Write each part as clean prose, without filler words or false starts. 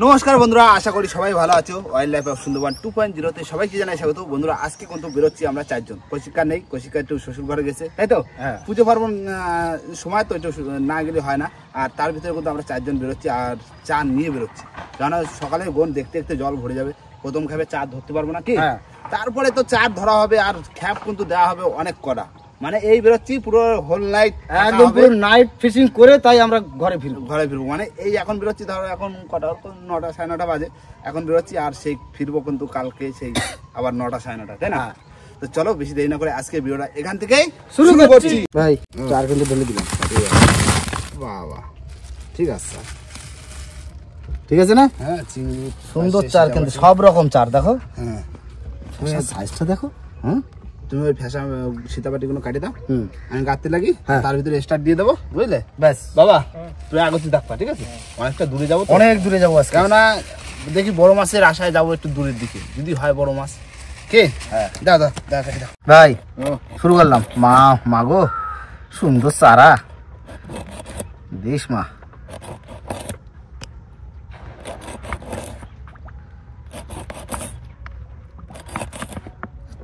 নমস্কার বন্ধুরা, আশা করি সবাই ভালো আছো। ওয়াইল্ড লাইফ অফ সুন্দরবন 2.0 সবাইকে জানাই স্বাগত। বন্ধুরা, আজকে কিন্তু বেরোচ্ছি আমরা 4 জন। কৌশিকা নেই, কৌশিকা একটু শ্বশুর ঘরে গেছে, তাই তো? পুজো পার্বণ সময় তো একটু না গেলে হয় না। আর তার ভিতরে কিন্তু আমরা 4 জন বেরোচ্ছি আর চা নিয়ে বেরোচ্ছি। জানো সকালে বোন দেখতে দেখতে জল ভরে যাবে, প্রথম খাবে চা ধরতে পারবো না কি, তারপরে তো চা ধরা হবে আর খ্যাপ কিন্তু দেওয়া হবে অনেক কটা। মানে এই বেরোচ্ছি পুরো হোল নাইট, একদম পুরো নাইট ফিশিং করে তাই আমরা ঘরে ফিরবো। মানে এই এখন বেরোচ্ছি, ধরো এখন কটা, 9টা 9:30 বাজে এখন বেরোচ্ছি, আর সেই ফিরবো কিন্তু কালকে সেই আবার 9টা 9:30, তাই না? তো চলো বেশি দেরি না করে আজকে ভিডিওটা এখান থেকেই শুরু করছি। ভাই চার কিন্তু ঢেলে দিলাম। বাবা ঠিক আছে, ঠিক আছে না? হ্যাঁ, চিংড়ি সুন্দর চার, কিন্তু সব রকম চার দেখো। হ্যাঁ, সাইজটা দেখো। হ্যাঁ, তুমি ওই ফ্যাশা সীতাপাটি গুলো কাটি দাও, আমি কাটতে লাগি, তার ভিতরে স্টার্ট দিয়ে দেবো, বুঝলে? ব্যাস বাবা, তুই আগতে দেখবা, ঠিক আছে? অনেকটা দূরে যাবো, অনেক দূরে যাবো আজকে, কেননা দেখি বড় মাছের আশায় যাবো একটু দূরের দিকে, যদি হয় বড় মাছ। কে? হ্যাঁ, দাও দাও দাও দাও ভাই, শুরু করলাম। মা গো, সুন্দর চারা দিস মা।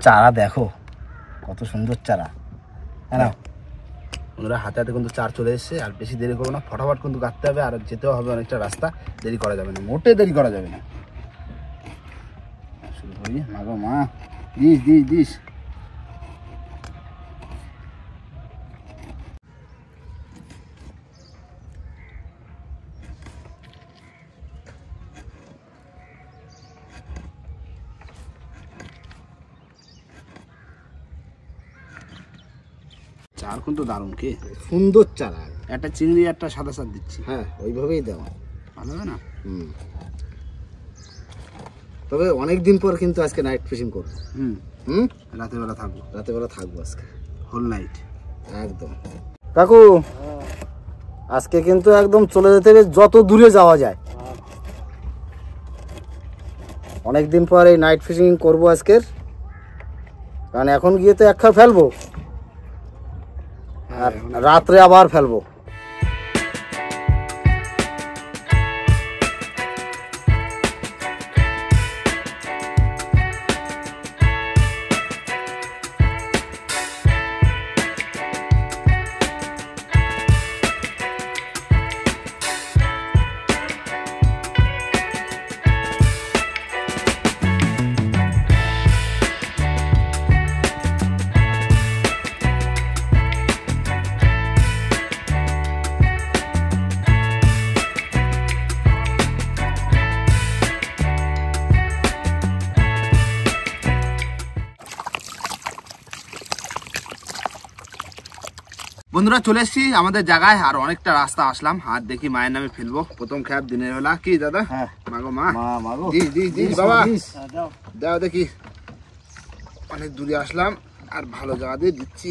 চারা দেখো কত সুন্দর চারা। হ্যাঁ, ওরা হাতে হাতে কিন্তু চার চলে এসছে। আর বেশি দেরি করবো না, ফটাফট কিন্তু কাটতে হবে, আর যেতেও হবে অনেকটা রাস্তা, দেরি করা যাবে না, মোটে দেরি করা যাবে না। শুরু করি। মা গো মা, দিস দিস দিস। চার কিন্তু দারুণ, কি সুন্দর চারা। একটা চিংড়ি একটা সাদা চার দিচ্ছি। হ্যাঁ, ওইভাবেই দেওয়া ভালো হবে না? তবে অনেকদিন পর কিন্তু আজকে নাইট ফিশিং করবো। রাতের বেলা থাকবো আজকে হোল নাইট একদম। কাকু, আজকে কিন্তু একদম চলে যেতে হবে যত দূরে যাওয়া যায়। অনেকদিন পর এই নাইট ফিশিং করবো আজকের, কারণ এখন গিয়ে তো এক খাওয়া ফেলবো, আর রাত্রে আবার ফেলবো। বন্ধুরা, চলে এসছি আমাদের জায়গায়, আর অনেকটা রাস্তা আসলাম, আর দেখি মায়ের নামে ফেলবো প্রথম খ্যাপ দিনের বেলা। কি দাদা? মাগো মা, বাবা দাও দেখি। অনেক দূরে আসলাম আর ভালো জায়গা দিয়ে দিচ্ছি।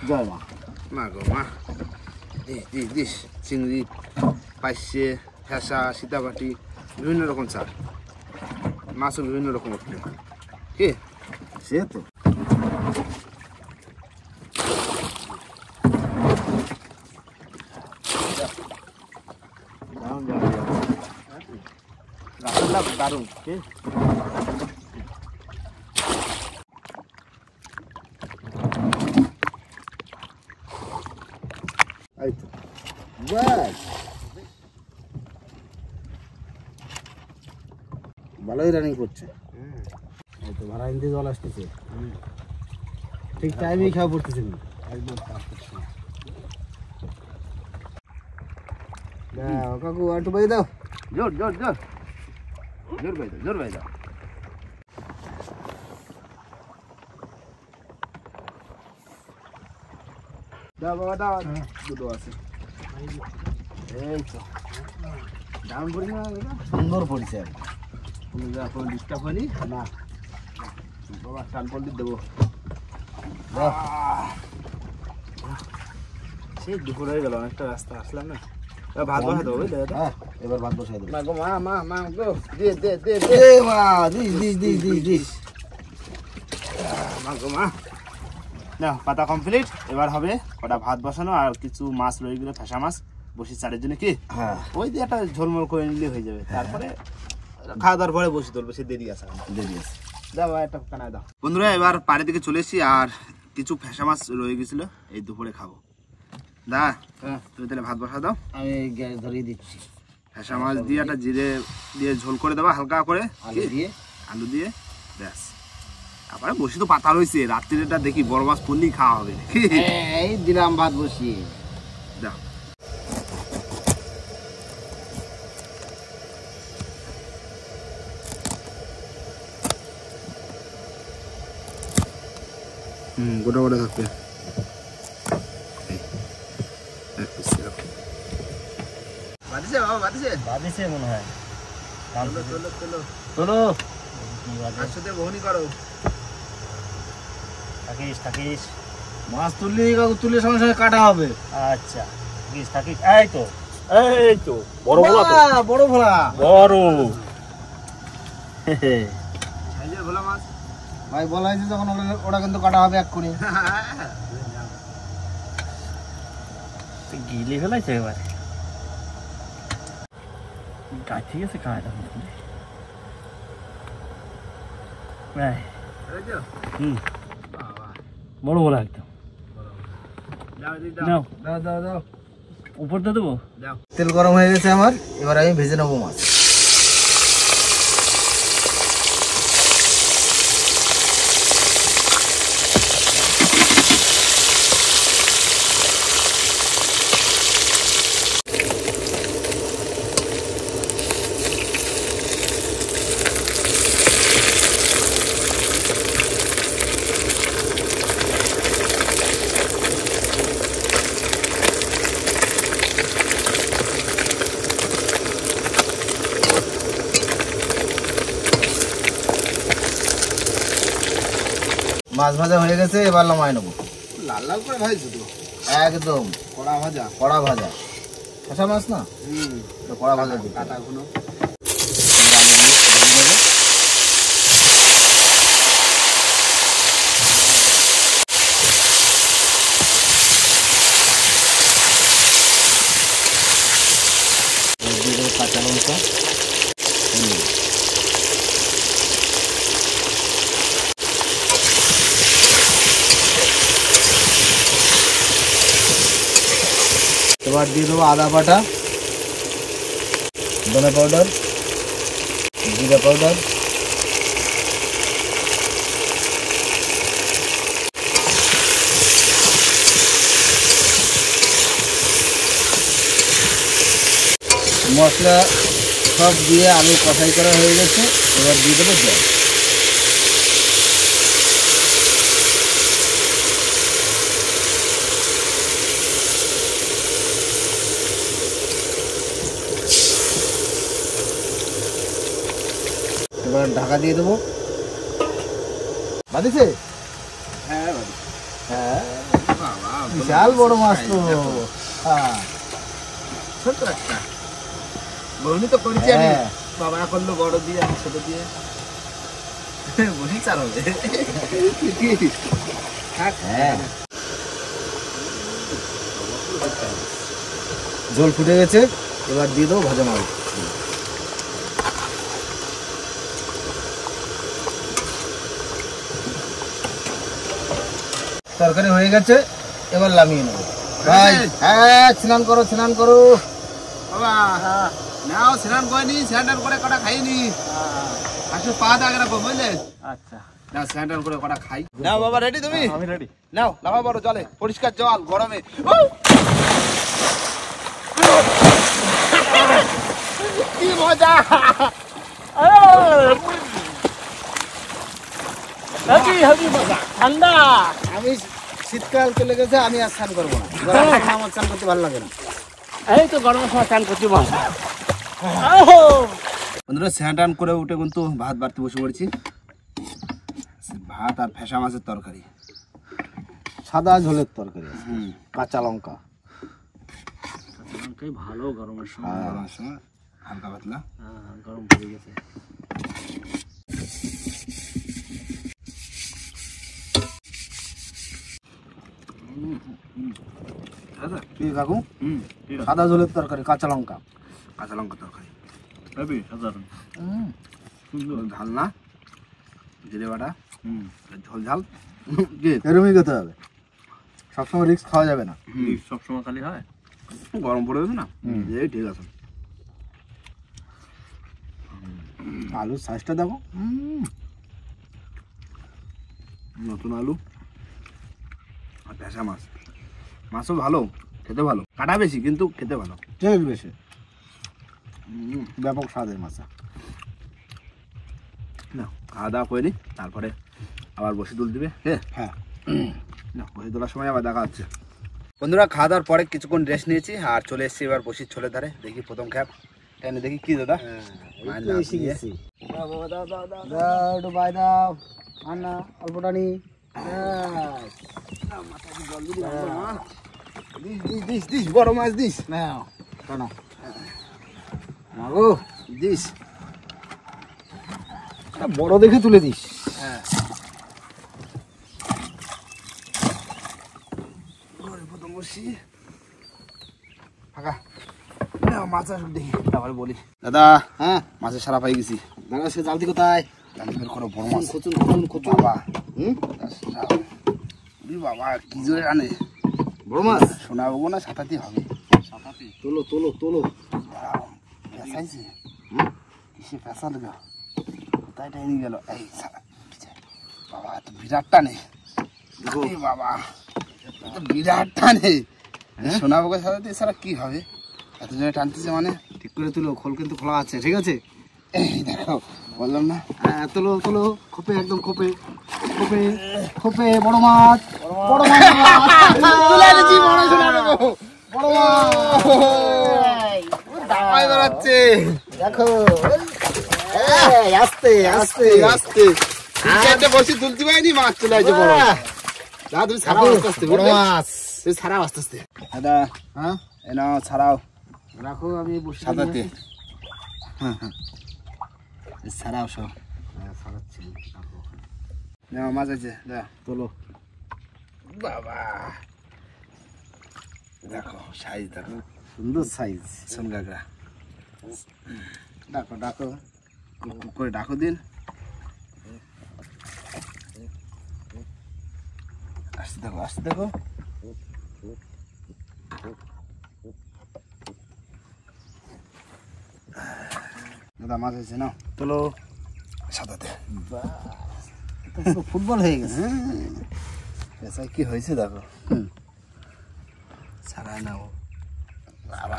জয় মা। মাগো মা, দিস চিংড়ি, পাইছে, ফ্যাসা, সীতাপাটি, বিভিন্ন রকম চার, মাছও বিভিন্ন রকম উঠবে। কি সে তো দারুণ। কি ভালোই রানিং করছে। ভাড়া ইন্দি জল আসতেছে, ঠিক টাইমেই খাওয়া পড়তেছে, একদম কাকু একটু বাই দাও, জোর জোর জোর জোর বাই দাও, জোর বাই দাও। দাও বাবা দাও, দুটো আছে। এই তো দারুণ পড়েছে, সুন্দর পড়েছে, কোনো ডিস্টার্ব হয়নি না বাবা। টান পল্লি দেবো, সেই দুপুর হয়ে গেল, অনেকটা রাস্তা আসলাম না। ভাত বসাই দেবো, বুঝলে? এবার ভাত বসাই দেবো। মা গো, দে দে দে দে মা, this this this this this. মা গো মা, না পাতা কমপ্লিট। এবার হবে কটা ভাত বসানো আর কিছু মাছ রয়ে গেলে, ফেসা মাছ বসি চারের জন্য কি। হ্যাঁ, ওই দিয়ে একটা ঝোলমোল করে নিলে হয়ে যাবে। তারপরে খাওয়া দাওয়ার পরে বসে তুলবো, সে দেরি আছে। দাও একটা কানায় দাও। বন্ধুরা এবার পাড়ের দিকে চলে এসেছি, আর কিছু ফেসা মাছ রয়ে গেছিল, এই দুপুরে খাবো। দা তুমি তাহলে ভাত বসা দাও, আমি গ্যাস ধরিয়ে দিচ্ছি। ফেসা মাছ দিয়ে একটা জিরে দিয়ে ঝোল করে দেবা হালকা করে, আলু দিয়ে ব্যাস। তারপরে বসি তো পাতা রয়েছে, রাত্রিটা দেখি বড় মাছ পড়লেই খাওয়া হবে। এই দিলাম ভাত বসিয়ে। দাও গোটা গোটা থাকবে। বাদিছে বাবা, বাদিছে বাদিছে মনে হয়। চলো চলো চলো চলো একসাথে বহনি করো। থাকিস থাকিস, মাছ তুলে সঙ্গে সঙ্গে কাটা হবে। আচ্ছা থাকিস থাকিস। এই তো বড় ভোলা, তো বড় ভোলা, বড় সাইজের ভোলা মাছ ভাই বলা হয়েছে যখন ওটা কিন্তু কাটা হবে এক্ষুনি। গিলে ফেলাইছে এবার। ঠিক আছে কাটা বড় বলা একদম। উপর দিয়ে দেবো। তেল গরম হয়ে গেছে আমার, এবার আমি ভেজে নেবো মাছ। মাছ ভাজা হয়ে গেছে, এবার নামাই নেবো। লাল লাল করে ভাজছো তো একদম কড়া ভাজা, কড়া ভাজা। ফেসা মাছ না, কড়া ভাজা কাটা গুলো। কাঁচা লঙ্কা, এবার দিয়ে দেবো আদা বাটা, ধনে পাউডার, জিরা পাউডার, মশলা সব দিয়ে আলু কষাই করা হয়ে গেছে। এবার দিয়ে দেবো জল। এবার ঢাকা দিয়ে দেবো। বাদিছে? হ্যাঁ হ্যাঁ, বিশাল বড় মাছ তো। হ্যাঁ ছোট একটা বহনি তো করেছি আমি, বাবা করলো বড় দিয়ে, আমি ছোট দিয়ে। বহি চার হবে। হ্যাঁ, জল ফুটে গেছে, এবার দিয়ে দেবো ভাজা মাছ। তরকারি হয়ে গেছে, এবার নামিয়ে নেবো। ভাই হ্যাঁ, স্নান করো স্নান করো। বাবা নাও স্নান করিনি, স্নান করে কটা খাইনি। আসলে পা দাগ রাখো বুঝলে। আচ্ছা না স্নান করে কটা খাই। নাও বাবা, রেডি তুমি? আমি রেডি। নাও লাফা বড় জলে, পরিষ্কার জল গরমে। কি মজা! ঠান্ডা। আমি শীতকাল চলে গেছে, আমি আর স্নান করবো না। আমার স্নান করতে ভালো লাগে না। এই তো গরমের সময় স্নান করতে ভালো। বন্ধুরা স্নান টান করে উঠে কিন্তু ভাত বাড়তে বসে পড়েছি। ভাত আর ফেসা মাছের তরকারি, সাদা ঝোলের তরকারি, কাঁচা লঙ্কা। ভালো গরমের সময় হালকা পাতলা গরম পড়ে গেছে। কি কাকু? সাদা ঝোলের তরকারি, কাঁচা লঙ্কা তরকারি সাধারণ সুন্দর ঝাল না, জিরে বাটা, ঝোল ঝাল, এরমই খেতে হবে, সবসময় রিস্ক খাওয়া যাবে না। সবসময় খালি হয়, গরম পড়ে গেছে না, এই ঠিক আছে। আলুর সাইজটা দেখো, নতুন আলু আর পেঁচা মাছ, মাছও ভালো, খেতে ভালো, কাটা বেশি কিন্তু খেতে ভালো, তেল বেশি, ব্যাপক স্বাদের মাছ। না খাওয়া দাওয়া করে নি, তারপরে আবার বসে তুল দিবে। হ্যাঁ, না বসে তোলার সময় আবার দেখা হচ্ছে। বন্ধুরা খাওয়া দাওয়ার পরে কিছুক্ষণ রেস্ট নিয়েছি আর চলে এসেছি এবার বসির ছোলের ধারে। দেখি প্রথম খ্যাপ টেনে দেখি কি দাদা অল্পটা নি দিস বড় মাছ দিস দিস, বড় দেখে তুলে দিস। প্রথম বসি ফাঁকা মাছ আসুক দেখি, তারপরে বলি। দাদা হ্যাঁ, মাছের সারা পাই গেছি। দাদা সে জালতি কোথায়? জানি বের করো বড় মাছ। কচুন বাবা বাবা কি জোরে আনে বড় মাছ। শোনাবো না, সাঁতাতি হবে। তোলো তোলো তোলো। পেঁচাইছে, কিসে পেঁচা লেগে কোথায় টাইনি গেল? এই বাবা তো বিরাট টানে বাবা, বিরাট টানে। শোনাবো সাঁতাতি এছাড়া কি হবে, এত জোরে টানতেছে মানে। ঠিক করে তুলো, খোল কিন্তু খোলা আছে, ঠিক আছে? এই দেখো বললাম না, তোলো তোলো, খোপে একদম খোপে খোপে খোপে। বড় মাছ, বড় মাছ, তুলে এনেছি, বড় মাছ দামাই বেড়াচ্ছে। দেখো আস্তে আস্তে আস্তে তিনটে বসে তুলতে পারিনি, মাছ চলে আসছে বড়। দাদা তুমি ছাড়াও আস্তে আস্তে, বড় মাছ। তুমি ছাড়াও আস্তে আস্তে। দাদা হ্যাঁ, এ নাও ছাড়াও রাখো, আমি বসে সাদাতে। ছাড়াও সব ছাড়াচ্ছি। নাও মাছ আছে, দাদা তোলো। বাবা দেখো সাইজ, দেখো সুন্দর সাইজ। সোনগাগরা। ডাকো ডাকো করে ডাকো দিন, আসতে দেখো আসতে দেখো। দাদা মাছ হয়েছে না, তোলো। সাদাতে ফুটবল হয়ে গেছে। পেশায় কি হয়েছে দেখো, ছাড়ায় না ও বাবা,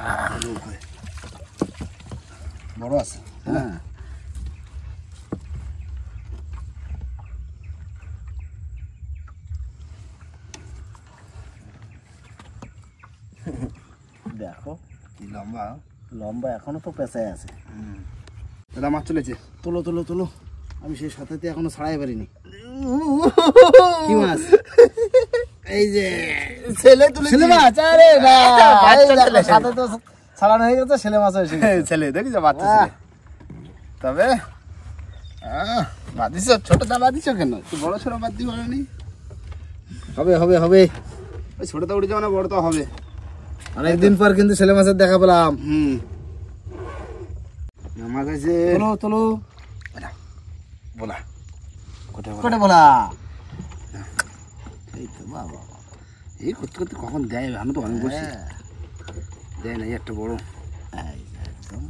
বড় আছে। হ্যাঁ, দেখো কি লম্বা, লম্বা, এখনো তো পেঁচায় আছে। দাদা মাছ চলেছে। তোলো তোলো তোলো, আমি সেই সাথে এখনো ছাড়াই পারিনি। কি মাছ? এই যে ছেলে তুলে ছেলে মাছ। আরে বাচ্চা ছেলে। সাথে তো ছাড়ানো হয়ে গেছে, ছেলে মাছ হয়েছে। ছেলে দেখিস বাচ্চা ছেলে। তবে বাদিস ছোটটা বাদিস কেন, তুই বড় ছোট বাদ দিই বলেনি? হবে হবে হবে, ওই ছোটটা উঠে যাও না, বড় তো হবে। অনেকদিন পর কিন্তু ছেলে মাছের দেখা পেলাম। মাছ আছে, তোলো তোলো। বলা কোটে বলা। এই তো বাবা, এই করতে করতে কখন দেয়, আমি তো অনেক বসি দেয় না একটা বড়। একদম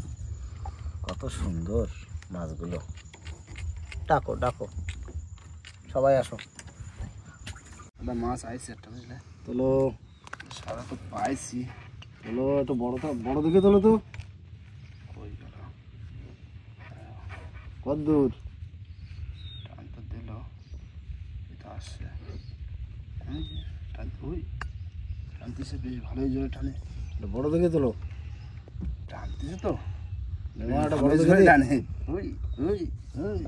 কত সুন্দর মাছগুলো। ডাকো ডাকো, সবাই আসো। মাছ আইছে একটা, বুঝলে? তোলো সারা তো পাইছি। তোলো, একটু বড় দেখে তোলো তো। কত দূর টানতে দিল, এটা আসছে, ওই টানতেছে বেশ ভালোই জোরে টানে। বড় দেখে তোলো। টানতেছে তো, একটা বড় দেখে টানে। ওই ওই ওই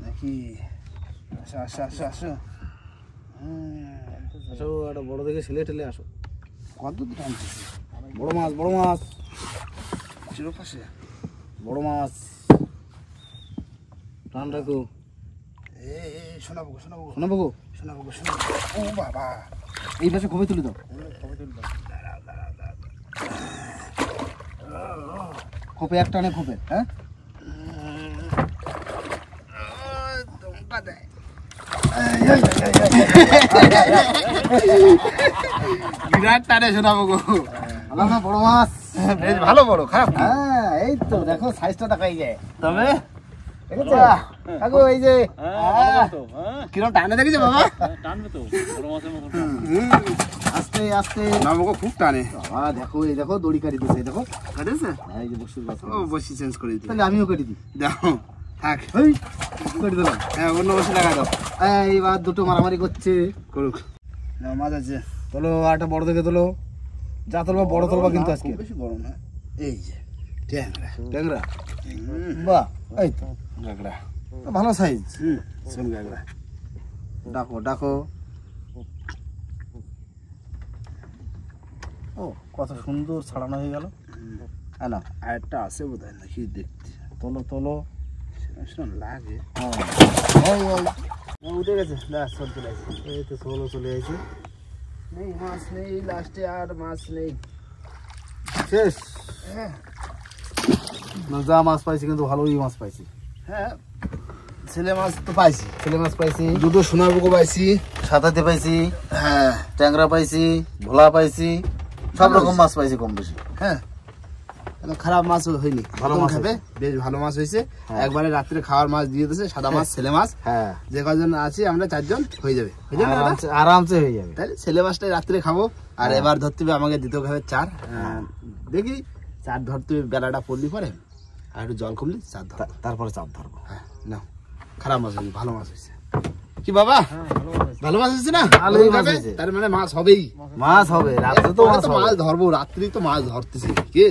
নাকি, আসো আসো আসো আসো। আসো, একটা বড় দেখে ছেলে টেলে আসো। কত দূর টানতেছে? বড় মাছ, বড় মাছ, চিরপাশে বড় মাছ। টান রাখো। শোনাবো ও বাবা, এই পাশে খোপে তুলে দাও। খোপে একটা নে খোপে, হ্যাঁ বিরাট টানে শোনাবো গো। বড় মাছ, বেশ ভালো বড়, খারাপ না। হ্যাঁ এই তো দেখো সাইজটা দেখাই যায়। তবে কাকু এই যে কিরম টানে দেখেছো বাবা? আস্তে আস্তে শোনাবো গো, খুব টানে। দেখো এই দেখো দড়ি কাটি দিচ্ছে, দেখো কাটেছে? এই যে বসে ও বসি চেঞ্জ করে দিতে। তাহলে আমিও কেটে দিই। দাও থাক, এই কেটে দিলাম। হ্যাঁ অন্য বসে লাগা দাও। এইবার দুটো মারামারি করছে। করুক, মাছ আছে। তোলো একটা বড় দেখে তোলো, যা তোলবা বড় তোলবা কিন্তু আজকে। বেশি বড় না, এই যে ট্যাংরা। ট্যাংরা, বাহ এই তো গাগরা, ভালো সাইজ। শোন গাগরা, ডাকো ডাকো। ও কত সুন্দর ছাড়ানো হয়ে গেল। হ্যাঁ না আর একটা আছে বোধ হয়, নাকি দেখতে তোলো তোলো। শোন লাগে। উঠে গেছে, চলে আসছে। এই তো ষোলো চলে আসছে। নেই মাছ নেই, লাস্টে আর মাছ নেই, শেষ। না যা মাছ পাইছি কিন্তু ভালোই মাছ পাইছি। হ্যাঁ ছেলে মাছ তো পাইছি, ছেলে মাছ পাইছি, দুটো সোনারপুকো পাইছি, সাতাতে পাইছি, হ্যাঁ ট্যাংরা পাইছি, ভোলা পাইছি, সব রকম মাছ পাইছি কম বেশি। হ্যাঁ খারাপ মাছ হয়নি, ভালো মাছ খাবে, বেশ ভালো মাছ হয়েছে। একবারে রাত্রে খাওয়ার মাছ দিয়ে দিয়েছে, সাদা মাছ, ছেলে মাছ। হ্যাঁ যে কজন আছি আমরা চারজন হয়ে যাবে, আরামসে হয়ে যাবে। তাহলে ছেলে মাছটাই রাত্রে খাবো। আর এবার ধরতে হবে আমাকে দিতে হবে চার। দেখি চার ধরতে হবে, বেলাটা পড়লি পরে আর একটু জল কমলি চার ধর, তারপরে চাপ ধরবো। হ্যাঁ না খারাপ মাছ হয়নি, ভালো মাছ হয়েছে। কি বাবা ভালো মাছ হয়েছে না? ভালোই মাছ হয়েছে। তার মানে মাছ হবেই, মাছ হবে রাত্রে তো মাছ মাছ ধরবো, রাত্রি তো মাছ ধরতেছি কি